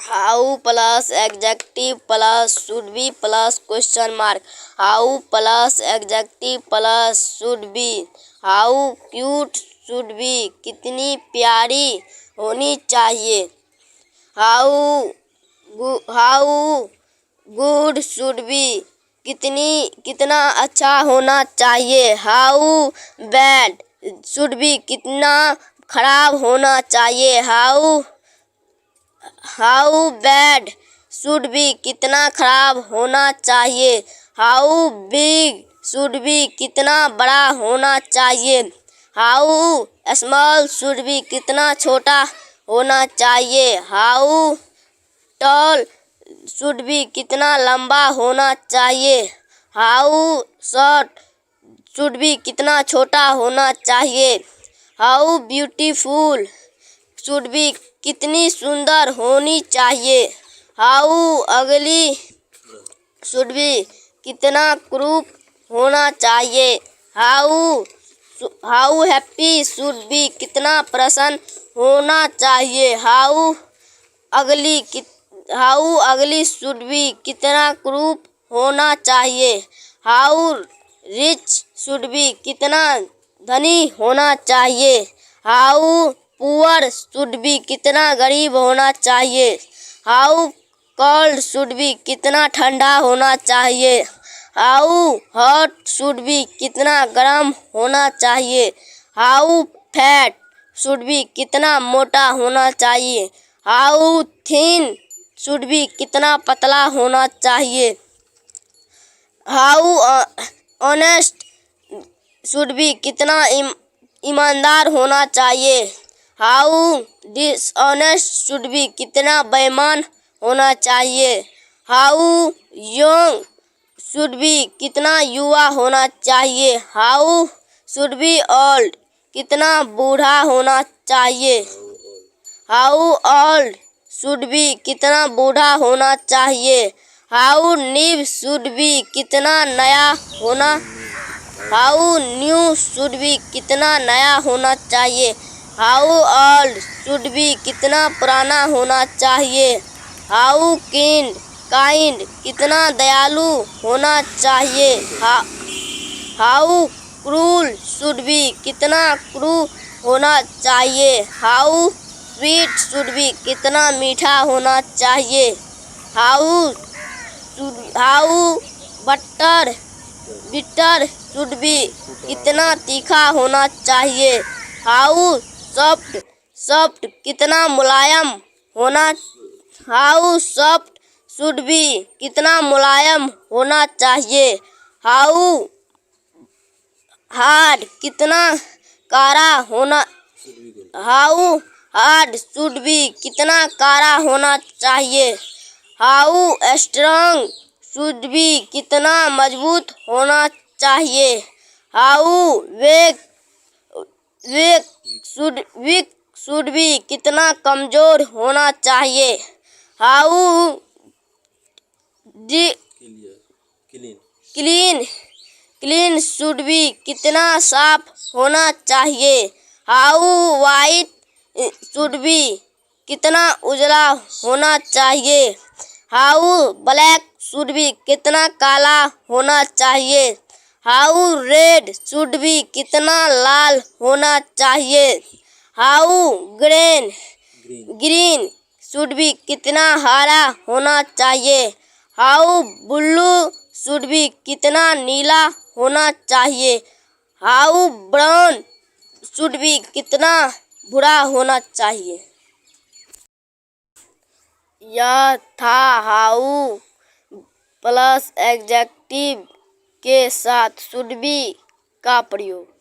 How plus adjective plus should be plus question mark. How plus adjective plus should be. How cute should be, कितनी प्यारी होनी चाहिए। How good should be, कितना अच्छा होना चाहिए। हाउ बैड शुड बी, कितना खराब होना चाहिए। हाउ बैड शुड बी, कितना खराब होना चाहिए। हाउ बिग शुड बी, कितना बड़ा होना चाहिए। हाउ स्मॉल शुड बी, कितना छोटा होना चाहिए। हाउ टॉल शुड बी, कितना लंबा होना चाहिए। हाउ शॉर्ट शुड बी, कितना छोटा होना चाहिए। हाउ ब्यूटीफुल शुड बी, कितनी सुंदर होनी चाहिए। हाउ अगली शुड बी, कितना क्रूप होना चाहिए। हाउ हैप्पी शुड बी, कितना प्रसन्न होना चाहिए। हाउ अगली शुड बी, कितना क्रूप होना चाहिए। हाउ रिच शुड बी, कितना धनी होना चाहिए। हाउ पुअर शुड बी, कितना गरीब होना चाहिए। हाउ कोल्ड शुड बी, कितना ठंडा होना चाहिए। हाउ हॉट शुड बी, कितना गर्म होना चाहिए। हाउ फैट शुड बी, कितना मोटा होना चाहिए। हाउ थिन शुड बी, कितना पतला होना चाहिए। हाउ ऑनेस्ट शुड बी, कितना ईमानदार होना चाहिए। हाउ डिसऑनेस्ट शुड बी, कितना बेईमान होना चाहिए। हाउ यंग शुड बी, कितना युवा होना चाहिए। हाउ शुड बी ओल्ड, कितना बूढ़ा होना चाहिए। हाउ ओल्ड शुड बी, कितना बूढ़ा होना चाहिए। हाउ न्यू शुड बी, कितना नया होना। हाउ न्यू शुड बी, कितना नया होना चाहिए। हाउ ओल्ड शुड बी, कितना पुराना होना चाहिए। हाउ काइंड कितना दयालु होना चाहिए। हाउ क्रूल शुड बी, कितना क्रूर होना चाहिए। हाउ स्वीट शुड बी, कितना मीठा होना चाहिए। हाउ बिटर शुड बी, कितना तीखा होना चाहिए। हाउ सॉफ्ट कितना मुलायम होना। हाउ सॉफ्ट शुड बी, कितना मुलायम होना चाहिए। हाउ हार्ड कितना कड़ा होना। हाउ हार्ड शुड बी, कितना कड़ा होना चाहिए। हाउ स्ट्रांग शुड बी, कितना मजबूत होना चाहिए। हाउ वीक शुड बी, कितना कमजोर होना चाहिए। हाउ क्लीन शुड बी, कितना साफ होना चाहिए। हाउ वाइट शुड बी, कितना उजला होना चाहिए। हाउ ब्लैक शुड बी, कितना काला होना चाहिए। हाउ रेड शुड बी, कितना लाल होना चाहिए। हाउ ग्रीन शुड बी, कितना हरा होना चाहिए। हाउ ब्लू शुड बी, कितना नीला होना चाहिए। हाउ ब्राउन शुड बी, कितना भूरा होना चाहिए। यह था हाउ प्लस एडजेक्टिव के साथ शुड बी का प्रयोग।